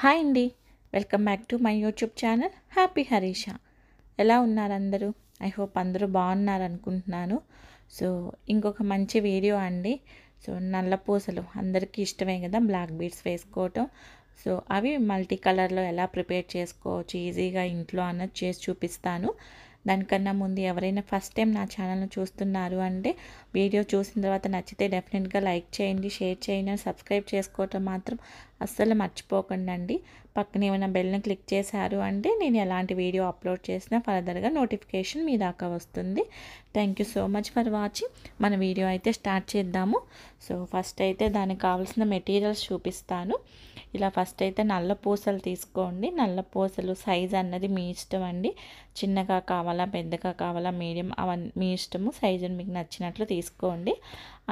Hi అండి, welcome back to my YouTube channel happy Harisha. ఎలా ఉన్నారు అందరూ? ఐ హోప్ అందరూ బాగున్నారు అనుకుంటున్నాను. సో ఇంకొక మంచి వీడియో అండి. సో నల్ల పూసలు అందరికీ ఇష్టమే కదా, బ్లాక్ బీడ్స్ వేసుకోవటం. సో అవి మల్టీ కలర్లో ఎలా ప్రిపేర్ చేసుకోవచ్చు ఈజీగా ఇంట్లో అన్నది చేసి చూపిస్తాను. దానికన్నా ముందు ఎవరైనా ఫస్ట్ టైం నా ఛానల్ను చూస్తున్నారు అంటే వీడియో చూసిన తర్వాత నచ్చితే డెఫినెట్గా లైక్ చేయండి, షేర్ చేయండి, సబ్స్క్రైబ్ చేసుకోవటం మాత్రం అస్సలు మర్చిపోకండి అండి. పక్కన ఏమైనా బెల్ని క్లిక్ చేశారు అంటే నేను ఎలాంటి వీడియో అప్లోడ్ చేసినా ఫర్దర్గా నోటిఫికేషన్ మీ దాకా వస్తుంది. Thank you so much for watching. మన వీడియో అయితే స్టార్ట్ చేద్దాము. సో ఫస్ట్ అయితే దానికి కావాల్సిన మెటీరియల్స్ చూపిస్తాను. ఇలా ఫస్ట్ అయితే నల్ల పూసలు తీసుకోండి. నల్ల పూసలు సైజ్ అన్నది మీ ఇష్టం అండి. చిన్నగా కావాలా, పెద్దగా కావాలా, మీడియం, అవన్నీ మీ ఇష్టము. సైజుని మీకు నచ్చినట్లు తీసుకోండి.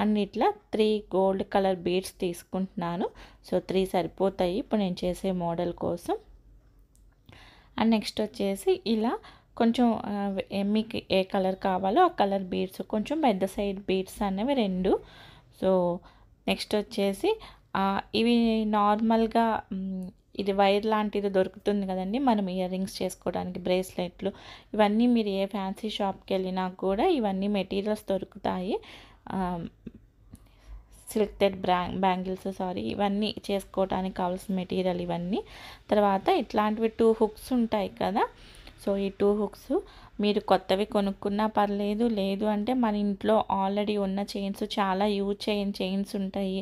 అండ్ ఇట్లా 3 గోల్డ్ కలర్ బీడ్స్ తీసుకుంటున్నాను. సో 3 సరిపోతాయి ఇప్పుడు నేను చేసే మోడల్ కోసం. అండ్ నెక్స్ట్ వచ్చేసి ఇలా కొంచెం మీకు ఏ కలర్ కావాలో ఆ కలర్ బీడ్స్, కొంచెం పెద్ద సైడ్ బీడ్స్ అనేవి 2. సో నెక్స్ట్ వచ్చేసి ఇవి నార్మల్గా ఇది వైర్ లాంటిది దొరుకుతుంది కదండి, మనం ఇయర్ రింగ్స్ చేసుకోవడానికి, బ్రేస్లెట్లు, ఇవన్నీ మీరు ఏ ఫ్యాన్సీ షాప్కి వెళ్ళినా కూడా ఇవన్నీ మెటీరియల్స్ దొరుకుతాయి. సిల్క్ థ్రెడ్ బ్యాంగిల్స్, ఇవన్నీ చేసుకోవడానికి కావాల్సిన మెటీరియల్ ఇవన్నీ. తర్వాత ఇట్లాంటివి 2 హుక్స్ ఉంటాయి కదా. సో ఈ 2 హుక్స్ మీరు కొత్తవి కొనుక్కున్నా పర్లేదు, లేదు అంటే మన ఇంట్లో ఆల్రెడీ ఉన్న చైన్స్, చాలా యూజ్ చేయని చైన్స్ ఉంటాయి,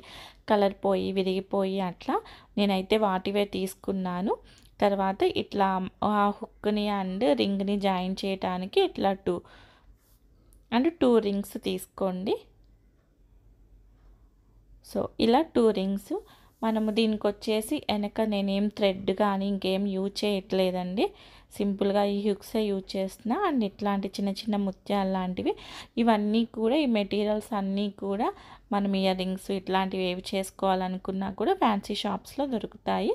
కలర్ పోయి విరిగిపోయి అట్లా, నేనైతే వాటివే తీసుకున్నాను. తర్వాత ఇట్లా ఆ హుక్ని అండ్ రింగ్ని జాయిన్ చేయడానికి ఇట్లా 2 రింగ్స్ తీసుకోండి. సో ఇలా 2 రింగ్స్. మనము దీనికి వచ్చేసి వెనక నేనేం థ్రెడ్ కానీ ఇంకేం యూజ్ చేయట్లేదండి, సింపుల్గా ఈ హుక్సే యూజ్ చేస్తున్నా. అండ్ ఇట్లాంటి చిన్న చిన్న ముత్యాలు లాంటివి, ఇవన్నీ కూడా ఈ మెటీరియల్స్ అన్నీ కూడా మనం ఇయర్ రింగ్స్ ఇట్లాంటివి ఏవి చేసుకోవాలనుకున్నా కూడా ఫ్యాన్సీ షాప్స్లో దొరుకుతాయి.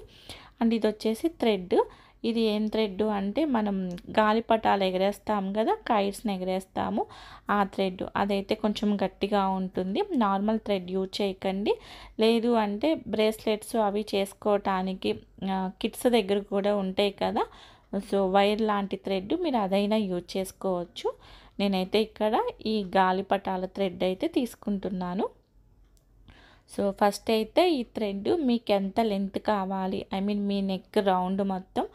అండ్ ఇది వచ్చేసి థ్రెడ్. ఇది ఏం థ్రెడ్ అంటే మనం గాలిపటాలు ఎగరేస్తాం కదా, కైట్స్ని ఎగరేస్తాము, ఆ థ్రెడ్. అదైతే కొంచెం గట్టిగా ఉంటుంది. నార్మల్ థ్రెడ్ యూజ్ చేయకండి. లేదు అంటే బ్రేస్లెట్స్ అవి చేసుకోవటానికి కిడ్స్ దగ్గర కూడా ఉంటాయి కదా, సో వైర్ లాంటి థ్రెడ్ మీరు అదైనా యూజ్ చేసుకోవచ్చు. నేనైతే ఇక్కడ ఈ గాలిపటాల థ్రెడ్ అయితే తీసుకుంటున్నాను. సో ఫస్ట్ అయితే ఈ థ్రెడ్ మీకు ఎంత లెంత్ కావాలి, I mean me neck round మొత్తం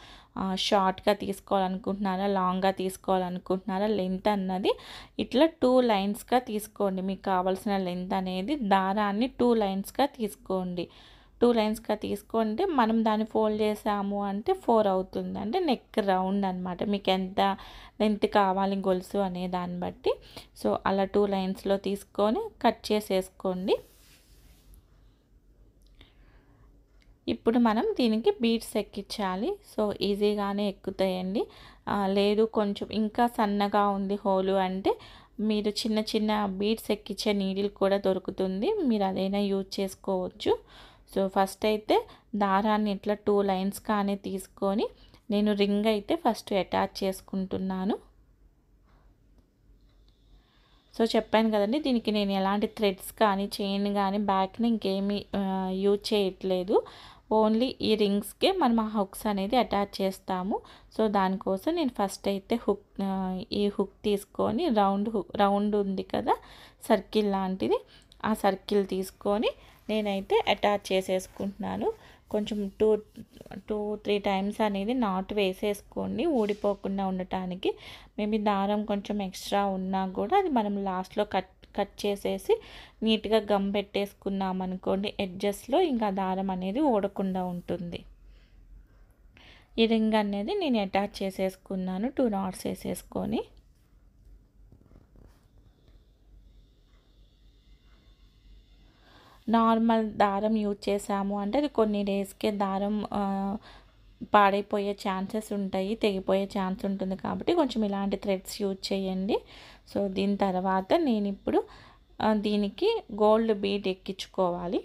షార్ట్గా తీసుకోవాలనుకుంటున్నారా, లాంగ్గా తీసుకోవాలనుకుంటున్నారా, లెంత్ అన్నది ఇట్లా 2 లైన్స్గా తీసుకోండి. మీకు కావాల్సిన లెంత్ అనేది దారాన్ని 2 లైన్స్గా తీసుకోండి. 2 లైన్స్గా తీసుకుంటే మనం దాన్ని ఫోల్డ్ చేసాము అంటే 4 అవుతుంది, అంటే నెక్ రౌండ్ అనమాట. మీకు ఎంత లెంత్ కావాలి గొలుసు అనే దాన్ని బట్టి. సో అలా 2 లైన్స్లో తీసుకొని కట్ చేసేసుకోండి. ఇప్పుడు మనం దీనికి బీడ్స్ ఎక్కించాలి. సో ఈజీగానే ఎక్కుతాయండి. లేదు కొంచెం ఇంకా సన్నగా ఉంది హోలు అంటే మీరు చిన్న చిన్న బీడ్స్ ఎక్కించే నీడిల్ కూడా దొరుకుతుంది, మీరు అదైనా యూజ్ చేసుకోవచ్చు. సో ఫస్ట్ అయితే దారాన్ని ఇట్లా 2 లైన్స్ కానీ తీసుకొని నేను రింగ్ అయితే ఫస్ట్ అటాచ్ చేసుకుంటున్నాను. సో చెప్పాను కదండి, దీనికి నేను ఎలాంటి థ్రెడ్స్ కానీ చైన్ కానీ బ్యాక్ని ఇంకేమీ యూజ్ చేయట్లేదు. ఓన్లీ ఈ రింగ్స్కే మనం ఆ హుక్స్ అనేది అటాచ్ చేస్తాము. సో దానికోసం నేను ఫస్ట్ అయితే ఈ హుక్ తీసుకొని రౌండ్ ఉంది కదా సర్కిల్ లాంటిది, ఆ సర్కిల్ తీసుకొని నేనైతే అటాచ్ చేసేసుకుంటున్నాను. కొంచెం 2-3 టైమ్స్ అనేది నాట్ వేసేసుకోండి ఊడిపోకుండా ఉండటానికి. మేబీ దారం కొంచెం ఎక్స్ట్రా ఉన్నా కూడా అది మనం లాస్ట్లో కట్ చేసేసి నీట్గా గమ్ పెట్టేసుకున్నాం అనుకోండి ఎడ్జస్ట్లో, ఇంకా దారం అనేది ఊడకుండా ఉంటుంది. ఈ రింగ్ అనేది నేను అటాచ్ చేసేసుకున్నాను 2 నాట్స్ వేసేసుకొని. నార్మల్ దారం యూజ్ చేసాము అంటే అది కొన్ని డేస్కే దారం పాడైపోయే ఛాన్సెస్ ఉంటాయి, తెగిపోయే ఛాన్స్ ఉంటుంది, కాబట్టి కొంచెం ఇలాంటి థ్రెడ్స్ యూజ్ చేయండి. సో దీని తర్వాత నేను ఇప్పుడు దీనికి గోల్డ్ బీడ్ ఎక్కించుకోవాలి.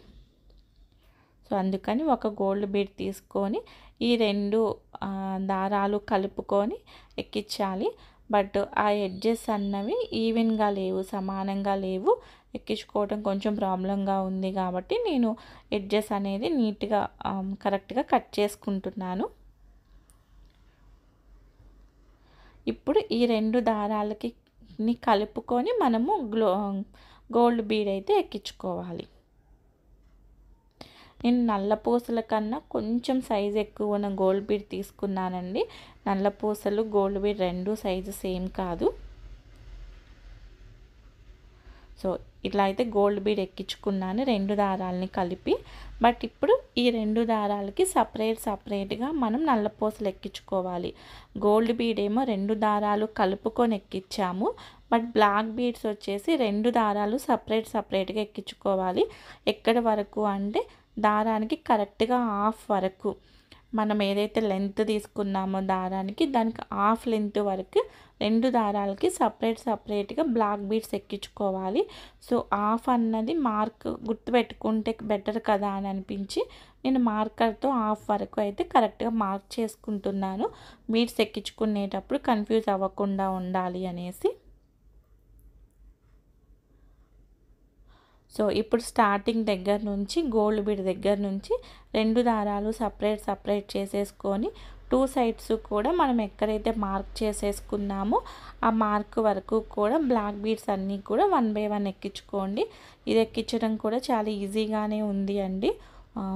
సో అందుకని ఒక గోల్డ్ బీడ్ తీసుకొని ఈ 2 దారాలు కలుపుకొని ఎక్కించాలి. బట్ ఆ ఎడ్జెస్ అన్నవి ఈవెన్గా లేవు, సమానంగా లేవు. ఎక్కించుకోవడం కొంచెం ప్రాబ్లంగా ఉంది కాబట్టి నేను ఎడ్జెస్ అనేది నీట్గా కరెక్ట్గా కట్ చేసుకుంటున్నాను. ఇప్పుడు ఈ 2 దారాలకి కలుపుకొని మనము గోల్డ్ బీడ్ అయితే ఎక్కించుకోవాలి. నేను నల్ల పూసల కన్నా కొంచెం సైజు ఎక్కువ ఉన్న గోల్డ్ బీడ్ తీసుకున్నానండి. నల్ల పూసలు గోల్డ్ బీడ్ 2 సైజు సేమ్ కాదు. సో ఇట్లా అయితే గోల్డ్ బీడ్ ఎక్కించుకున్నాను 2 దారాలని కలిపి. బట్ ఇప్పుడు ఈ 2 దారాలకి సపరేట్గా మనం నల్ల పూసలు ఎక్కించుకోవాలి. గోల్డ్ బీడ్ ఏమో 2 దారాలు కలుపుకొని ఎక్కించాము. బట్ బ్లాక్ బీడ్స్ వచ్చేసి 2 దారాలు సపరేట్గా ఎక్కించుకోవాలి. ఎక్కడి వరకు అంటే దారానికి కరెక్ట్గా హాఫ్ వరకు, మనం ఏదైతే లెంత్ తీసుకున్నామో దారానికి దానికి హాఫ్ లెంత్ వరకు 2 దారాలకి సపరేట్గా బ్లాక్ బీడ్స్ ఎక్కించుకోవాలి. సో హాఫ్ అన్నది మార్క్ గుర్తుపెట్టుకుంటే బెటర్ కదా అని అనిపించి నేను మార్కర్తో హాఫ్ వరకు అయితే కరెక్ట్గా మార్క్ చేసుకుంటున్నాను. బీడ్స్ ఎక్కించుకునేటప్పుడు కన్ఫ్యూజ్ అవ్వకుండా ఉండాలి అనేసి. సో ఇప్పుడు స్టార్టింగ్ దగ్గర నుంచి గోల్డ్ బీడ్ దగ్గర నుంచి 2 దారాలు సపరేట్ చేసేసుకొని 2 సైడ్స్ కూడా మనం ఎక్కడైతే మార్క్ చేసేసుకున్నామో ఆ మార్క్ వరకు కూడా బ్లాక్ బీడ్స్ అన్నీ కూడా 1 బై 1 ఎక్కించుకోండి. ఇది ఎక్కించడం కూడా చాలా ఈజీగానే ఉంది అండి.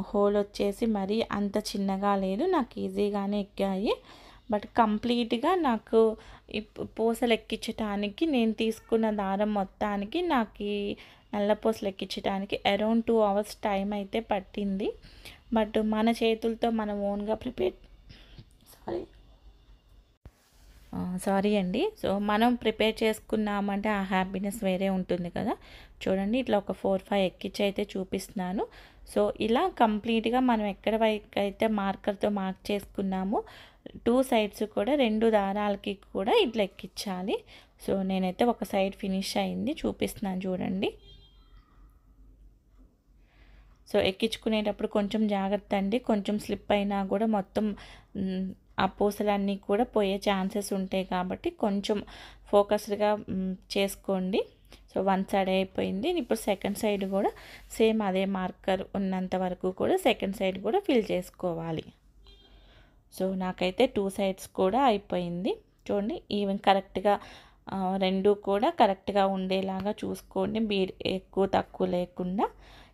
హోల్ వచ్చేసి మరీ అంత చిన్నగా లేదు, నాకు ఈజీగానే ఎక్కాయి. బట్ కంప్లీట్గా నాకు పూసలు ఎక్కించడానికి నేను తీసుకున్న దారం మొత్తానికి నాకు నల్ల పూసలు ఎక్కించడానికి అరౌండ్ 2 అవర్స్ టైం అయితే పట్టింది. బట్ మన చేతులతో మనం ఓన్గా సారీ అండి. సో మనం ప్రిపేర్ చేసుకున్నామంటే ఆ హ్యాపీనెస్ వేరే ఉంటుంది కదా. చూడండి ఇట్లా ఒక 4-5 ఎక్కించి అయితే చూపిస్తున్నాను. సో ఇలా కంప్లీట్గా మనం ఎక్కడ వరకు అయితే మార్కర్తో మార్క్ చేసుకున్నామో 2 సైడ్స్ కూడా 2 దారాలకి కూడా ఇట్లా ఎక్కించాలి. సో నేనైతే ఒక సైడ్ ఫినిష్ అయింది చూపిస్తున్నాను చూడండి. సో ఎక్కించుకునేటప్పుడు కొంచెం జాగ్రత్త అండి, కొంచెం స్లిప్ అయినా కూడా మొత్తం ఆ పూసలన్నీ కూడా పోయే ఛాన్సెస్ ఉంటాయి కాబట్టి కొంచెం ఫోకస్డ్గా చేసుకోండి. సో 1 సైడ్ అయిపోయింది. ఇప్పుడు సెకండ్ సైడ్ కూడా సేమ్ అదే మార్కర్ ఉన్నంత వరకు కూడా సెకండ్ సైడ్ కూడా ఫిల్ చేసుకోవాలి. సో నాకైతే 2 సైడ్స్ కూడా అయిపోయింది. చూడండి ఈవెన్ కరెక్ట్గా 2 కూడా కరెక్ట్గా ఉండేలాగా చూసుకోండి, బీడ్ ఎక్కువ తక్కువ లేకుండా.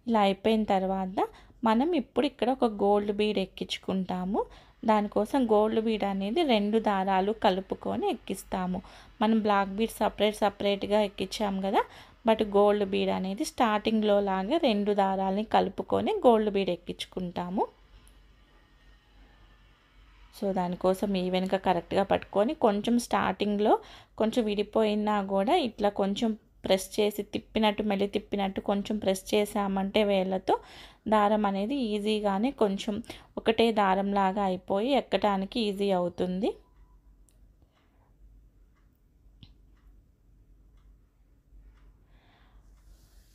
ఇలా అయిపోయిన తర్వాత మనం ఇప్పుడు ఇక్కడ ఒక గోల్డ్ బీడ్ ఎక్కించుకుంటాము. దానికోసం గోల్డ్ బీడ్ అనేది 2 దారాలు కలుపుకొని ఎక్కిస్తాము. మనం బ్లాక్ బీడ్ సపరేట్గా ఎక్కించాము కదా. బట్ గోల్డ్ బీడ్ అనేది స్టార్టింగ్లో లాగా 2 దారాలని కలుపుకొని గోల్డ్ బీడ్ ఎక్కించుకుంటాము. సో దానికోసం ఈవెన్గా కరెక్ట్గా పట్టుకొని కొంచెం స్టార్టింగ్లో కొంచెం విడిపోయినా కూడా ఇట్లా కొంచెం ప్రెస్ చేసి మెల్లి తిప్పినట్టు కొంచెం ప్రెస్ చేసామంటే వేళ్ళతో దారం అనేది ఈజీగానే కొంచెం ఒకటే దారంలాగా అయిపోయి ఎక్కడానికి ఈజీ అవుతుంది.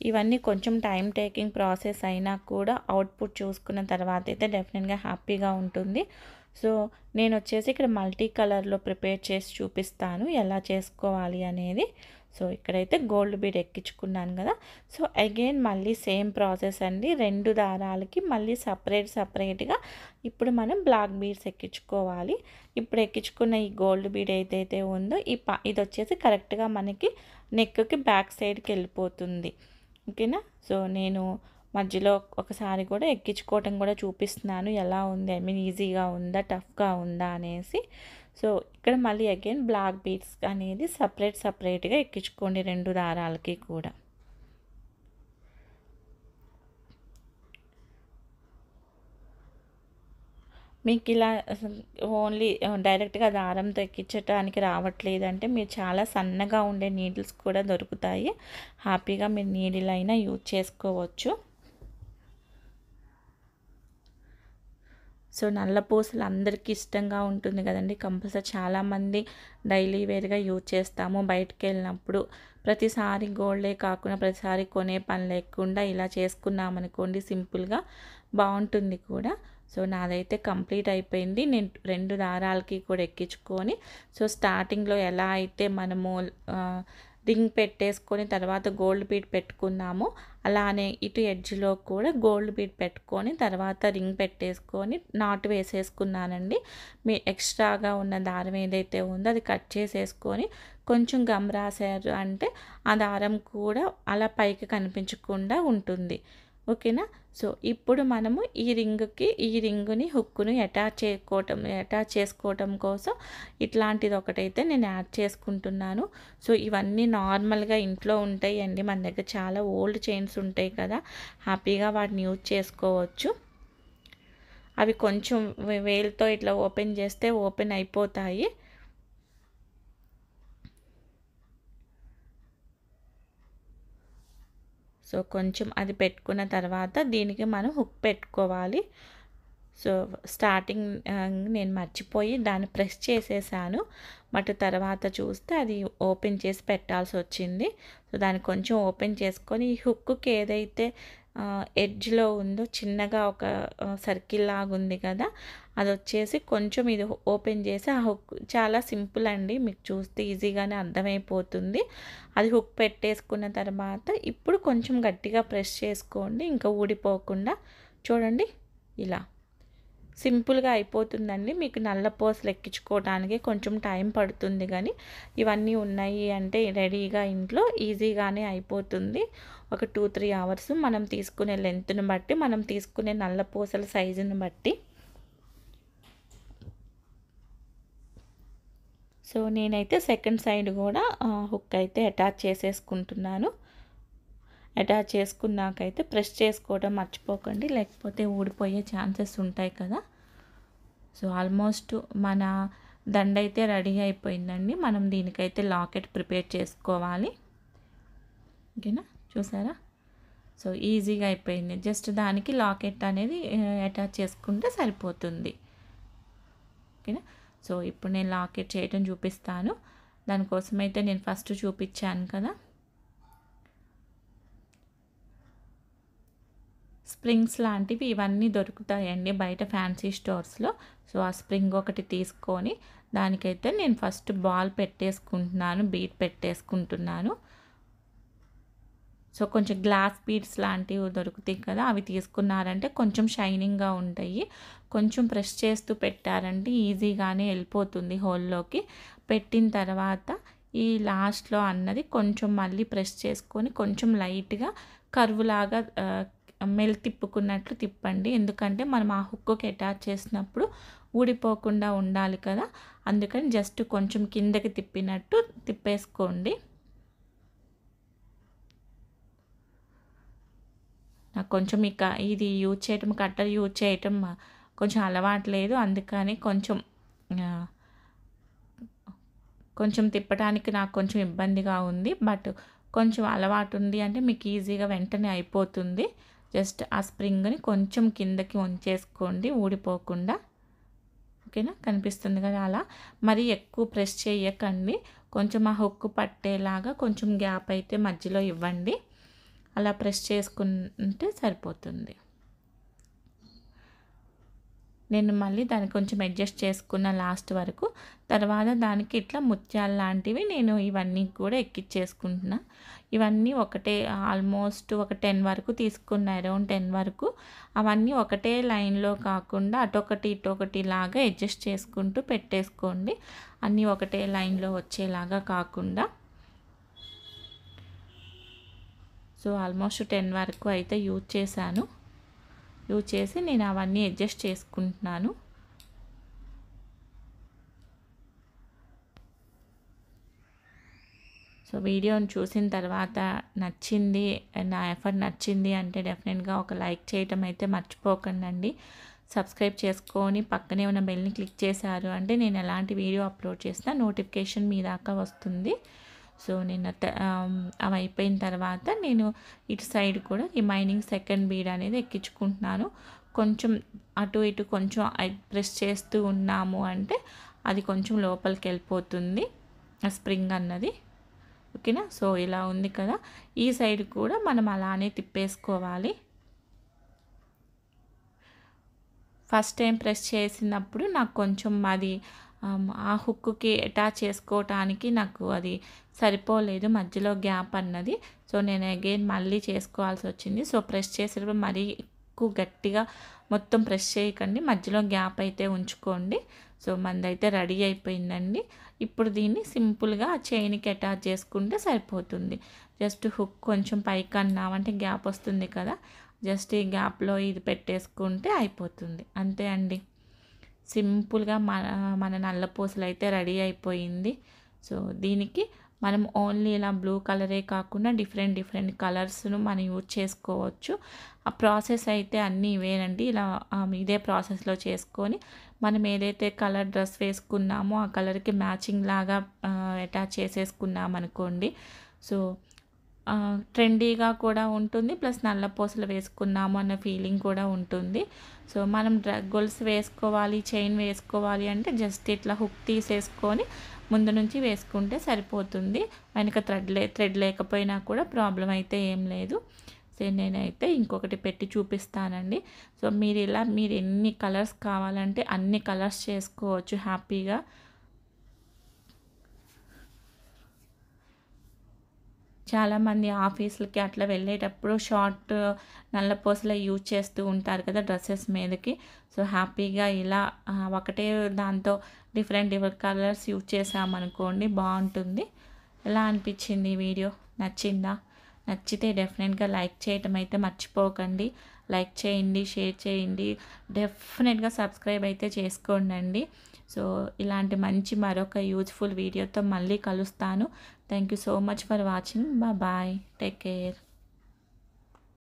ఇవన్నీ కొంచెం టైం టేకింగ్ ప్రాసెస్ అయినా కూడా అవుట్పుట్ చూసుకున్న తర్వాత అయితే డెఫినెట్గా హ్యాపీగా ఉంటుంది. సో నేను వచ్చేసి ఇక్కడ మల్టీ కలర్లో ప్రిపేర్ చేసి చూపిస్తాను ఎలా చేసుకోవాలి అనేది. సో ఇక్కడైతే గోల్డ్ బీడ్ ఎక్కించుకున్నాను కదా. సో అగైన్ మళ్ళీ సేమ్ ప్రాసెస్ అండి. 2 దారాలకి మళ్ళీ సపరేట్గా ఇప్పుడు మనం బ్లాక్ బీడ్స్ ఎక్కించుకోవాలి. ఇప్పుడు ఎక్కించుకున్న ఈ గోల్డ్ బీడ్ ఏదైతే ఉందో ఇది వచ్చేసి కరెక్ట్గా మనకి నెక్కి బ్యాక్ సైడ్కి వెళ్ళిపోతుంది. ఓకేనా. సో నేను మధ్యలో ఒకసారి కూడా ఎక్కించుకోవటం కూడా చూపిస్తున్నాను ఎలా ఉంది, ఐ మీన్ ఈజీగా ఉందా టఫ్గా ఉందా అనేసి. సో ఇక్కడ మళ్ళీ అగైన్ బ్లాక్ బీడ్స్ అనేది సపరేట్గా ఎక్కించుకోండి 2 దారాలకి కూడా. మీకు ఇలా ఓన్లీ డైరెక్ట్గా దారంతో ఎక్కించడానికి రావట్లేదంటే మీరు చాలా సన్నగా ఉండే నీడిల్స్ కూడా దొరుకుతాయి. హ్యాపీగా మీరు నీడిల్ అయినా యూజ్ చేసుకోవచ్చు. సో నల్ల పూసలు అందరికీ ఇష్టంగా ఉంటుంది కదండి. కంపల్సరీ చాలామంది డైలీ వేర్గా యూజ్ చేస్తాము. బయటకు వెళ్ళినప్పుడు ప్రతిసారి గోల్డే కాకుండా ప్రతిసారి కొనే పని లేకుండా ఇలా చేసుకున్నామనుకోండి సింపుల్గా బాగుంటుంది కూడా. సో నాదైతే కంప్లీట్ అయిపోయింది. నేను 2 దారాలకి కూడా ఎక్కించుకొని, సో స్టార్టింగ్లో ఎలా అయితే మనము రింగ్ పెట్టేసుకొని తర్వాత గోల్డ్ బీడ్ పెట్టుకున్నామో అలానే ఇటు ఎడ్జ్లో కూడా గోల్డ్ బీడ్ పెట్టుకొని తర్వాత రింగ్ పెట్టేసుకొని నాటు వేసేసుకున్నానండి. మీ ఎక్స్ట్రాగా ఉన్న దారం ఏదైతే ఉందో అది కట్ చేసేసుకొని కొంచెం గమ్ రాశారు అంటే ఆ దారం కూడా అలా పైకి కనిపించకుండా ఉంటుంది. ఓకేనా. సో ఇప్పుడు మనము ఈ రింగుని హుక్కుని అటాచ్ చేసుకోవటం కోసం ఇట్లాంటిది ఒకటైతే నేను యాడ్ చేసుకుంటున్నాను. సో ఇవన్నీ నార్మల్గా ఇంట్లో ఉంటాయండి, మన దగ్గర చాలా ఓల్డ్ చైన్స్ ఉంటాయి కదా, హ్యాపీగా వాటిని యూజ్ చేసుకోవచ్చు. అవి కొంచెం వేలుతో ఇట్లా ఓపెన్ చేస్తే ఓపెన్ అయిపోతాయి. సో కొంచెం అది పెట్టుకున్న తర్వాత దీనికి మనం హుక్ పెట్టుకోవాలి. సో స్టార్టింగ్ నేను మర్చిపోయి దాన్ని ప్రెస్ చేసేసాను, బట్ తర్వాత చూస్తే అది ఓపెన్ చేసి పెట్టాల్సి వచ్చింది. సో దాన్ని కొంచెం ఓపెన్ చేసుకొని ఈ హుక్కి ఏదైతే ఎడ్జ్లో ఉందో చిన్నగా ఒక సర్కిల్ లాగా ఉంది కదా, అది వచ్చేసి కొంచెం ఇది ఓపెన్ చేసి ఆ హుక్ చాలా సింపుల్ అండి, మీకు చూస్తే ఈజీగానే అర్థమైపోతుంది. అది హుక్ పెట్టేసుకున్న తర్వాత ఇప్పుడు కొంచెం గట్టిగా ప్రెస్ చేసుకోండి, ఇంకా ఊడిపోకుండా. చూడండి ఇలా సింపుల్గా అయిపోతుందండి. మీకు నల్ల పూసలు ఎక్కించుకోవడానికి కొంచెం టైం పడుతుంది, కానీ ఇవన్నీ ఉన్నాయి అంటే రెడీగా ఇంట్లో ఈజీగానే అయిపోతుంది. ఒక 2-3 అవర్స్ మనం తీసుకునే లెంత్ని బట్టి, మనం తీసుకునే నల్ల పూసల సైజుని బట్టి. సో నేనైతే సెకండ్ సైడ్ కూడా హుక్ అయితే అటాచ్ చేసేసుకుంటున్నాను. అటాచ్ చేసుకున్నాకైతే ప్రెస్ చేసుకోవడం మర్చిపోకండి, లేకపోతే ఊడిపోయే ఛాన్సెస్ ఉంటాయి కదా. సో ఆల్మోస్ట్ మన దండ అయితే రెడీ అయిపోయిందండి. మనం దీనికైతే లాకెట్ ప్రిపేర్ చేసుకోవాలి. ఓకేనా, చూసారా. సో ఈజీగా అయిపోయింది, జస్ట్ దానికి లాకెట్ అనేది అటాచ్ చేసుకుంటే సరిపోతుంది. ఓకేనా. సో ఇప్పుడు నేను లాకెట్ చేయడం చూపిస్తాను. దానికోసం అయితే నేను ఫస్ట్ చూపించాను కదా స్ప్రింగ్స్ లాంటివి, ఇవన్నీ దొరుకుతాయండి బయట ఫ్యాన్సీ స్టోర్స్లో. సో ఆ స్ప్రింగ్ ఒకటి తీసుకొని దానికైతే నేను ఫస్ట్ బాల్ పెట్టేసుకుంటున్నాను, బీడ్ పెట్టేసుకుంటున్నాను. సో కొంచెం గ్లాస్ బీడ్స్ లాంటివి దొరుకుతాయి కదా, అవి తీసుకున్నారంటే కొంచెం షైనింగ్గా ఉంటాయి. కొంచెం ప్రెస్ చేస్తూ పెట్టారంటే ఈజీగానే వెళ్ళిపోతుంది హోల్లోకి. పెట్టిన తర్వాత ఈ లాస్ట్లో అన్నది కొంచెం మళ్ళీ ప్రెస్ చేసుకొని కొంచెం లైట్గా కర్వ్లాగా తిప్పుకున్నట్లు తిప్పండి, ఎందుకంటే మనం ఆ హుక్కి అటాచ్ చేసినప్పుడు ఊడిపోకుండా ఉండాలి కదా, అందుకని జస్ట్ కొంచెం కిందకి తిప్పినట్టు తిప్పేసుకోండి. నాకు కొంచెం ఇది యూజ్ చేయటం, కట్టర్ యూజ్ చేయటం కొంచెం అలవాటు లేదు, అందుకని కొంచెం తిప్పడానికి నాకు కొంచెం ఇబ్బందిగా ఉంది. బట్ కొంచెం అలవాటు ఉంది అంటే మీకు ఈజీగా వెంటనే అయిపోతుంది. జస్ట్ ఆ స్ప్రింగ్ని కొంచెం కిందకి ఉంచేసుకోండి ఊడిపోకుండా. ఓకేనా, కనిపిస్తుంది కదా అలా. మరి ఎక్కువ ప్రెస్ చేయకండి, కొంచెం ఆ హుక్ పట్టేలాగా కొంచెం గ్యాప్ అయితే మధ్యలో ఇవ్వండి, అలా ప్రెస్ చేసుకుంటే సరిపోతుంది. నేను మళ్ళీ దాన్ని కొంచెం అడ్జస్ట్ చేసుకున్న లాస్ట్ వరకు. తర్వాత దానికి ఇట్లా ముత్యాలు లాంటివి నేను ఇవన్నీ కూడా ఎక్కించేసుకుంటున్నా. ఇవన్నీ ఒకటే ఆల్మోస్ట్ ఒక 10 వరకు తీసుకున్నా, అరౌండ్ 10 వరకు. అవన్నీ ఒకటే లైన్లో కాకుండా అటొకటి ఇటొకటి లాగా అడ్జస్ట్ చేసుకుంటూ పెట్టేసుకోండి, అన్నీ ఒకటే లైన్లో వచ్చేలాగా కాకుండా. సో ఆల్మోస్ట్ 10 వరకు అయితే యూజ్ చేసి నేను అవన్నీ అడ్జస్ట్ చేసుకుంటున్నాను. సో వీడియోని చూసిన తర్వాత నచ్చింది, నా ఎఫర్ట్ నచ్చింది అంటే డెఫినెట్గా ఒక లైక్ చేయటం అయితే మర్చిపోకండి. సబ్స్క్రైబ్ చేసుకొని పక్కనే ఉన్న బెల్ని క్లిక్ చేశారు అంటే నేను ఎలాంటి వీడియో అప్లోడ్ చేసినా నోటిఫికేషన్ మీ దాకా వస్తుంది. సో నేను అవి అయిపోయిన తర్వాత నేను ఇటు సైడ్ కూడా రిమైనింగ్ సెకండ్ బీడ్ అనేది ఎక్కించుకుంటున్నాను. కొంచెం అటు ఇటు కొంచెం ప్రెస్ చేస్తూ ఉన్నాము అంటే అది కొంచెం లోపలికి వెళ్ళిపోతుంది ఆ స్ప్రింగ్ అన్నది. ఓకేనా. సో ఇలా ఉంది కదా, ఈ సైడ్ కూడా మనం అలానే తిప్పేసుకోవాలి. ఫస్ట్ టైం ప్రెస్ చేసినప్పుడు నాకు కొంచెం అది ఆ హుక్కి అటాచ్ చేసుకోవటానికి నాకు అది సరిపోలేదు, మధ్యలో గ్యాప్ అన్నది. సో నేను అగైన్ మళ్ళీ చేసుకోవాల్సి వచ్చింది. సో ప్రెస్ చేసేటప్పుడు మరీ ఎక్కువ గట్టిగా మొత్తం ప్రెస్ చేయకండి, మధ్యలో గ్యాప్ అయితే ఉంచుకోండి. సో మనదైతే రెడీ అయిపోయిందండి. ఇప్పుడు దీన్ని సింపుల్గా చైన్కి అటాచ్ చేసుకుంటే సరిపోతుంది. జస్ట్ హుక్ కొంచెం పైకి అన్నామంటే గ్యాప్ వస్తుంది కదా, జస్ట్ ఈ గ్యాప్లో ఇది పెట్టేసుకుంటే అయిపోతుంది. అంతే అండి, సింపుల్గా మన నల్ల పూసలు అయితే రెడీ అయిపోయింది. సో దీనికి మనం ఓన్లీ ఇలా బ్లూ కలరే కాకుండా డిఫరెంట్ కలర్స్ను మనం యూజ్ చేసుకోవచ్చు. ఆ ప్రాసెస్ అయితే అన్నీ ఇవేనండి. ఇలా ఇదే ప్రాసెస్లో చేసుకొని మనం ఏదైతే కలర్ డ్రెస్ వేసుకున్నామో ఆ కలర్కి మ్యాచింగ్ లాగా అటాచ్ చేసేసుకున్నాం అనుకోండి. సో ట్రెండీగా కూడా ఉంటుంది, ప్లస్ నల్ల పూసలు వేసుకున్నాము అన్న ఫీలింగ్ కూడా ఉంటుంది. సో మనం గొలుసు వేసుకోవాలి, చైన్ వేసుకోవాలి అంటే జస్ట్ ఇట్లా హుక్ తీసేసుకొని ముందు నుంచి వేసుకుంటే సరిపోతుంది. వెనక థ్రెడ్ లేకపోయినా కూడా ప్రాబ్లం అయితే ఏం లేదు. సో నేనైతే ఇంకొకటి పెట్టి చూపిస్తానండి. సో మీరు ఎన్ని కలర్స్ కావాలంటే అన్ని కలర్స్ చేసుకోవచ్చు హ్యాపీగా. చాలామంది ఆఫీసులకి అట్లా వెళ్ళేటప్పుడు షార్ట్ నల్ల పూసలే యూజ్ చేస్తూ ఉంటారు కదా డ్రెస్సెస్ మీదకి. సో హ్యాపీగా ఇలా ఒకటే దాంతో డిఫరెంట్ కలర్స్ యూజ్ చేసామనుకోండి బాగుంటుంది. ఎలా అనిపించింది ఈ వీడియో, నచ్చిందా? నచ్చితే డెఫినెట్గా లైక్ చేయటం అయితే మర్చిపోకండి. లైక్ చేయండి, షేర్ చేయండి, డెఫినెట్గా సబ్స్క్రైబ్ అయితే చేసుకోండి. సో ఇలాంటి మంచి మరొక యూజ్ఫుల్ వీడియోతో మళ్ళీ కలుస్తాను. Thank you so much for watching. Bye, take care.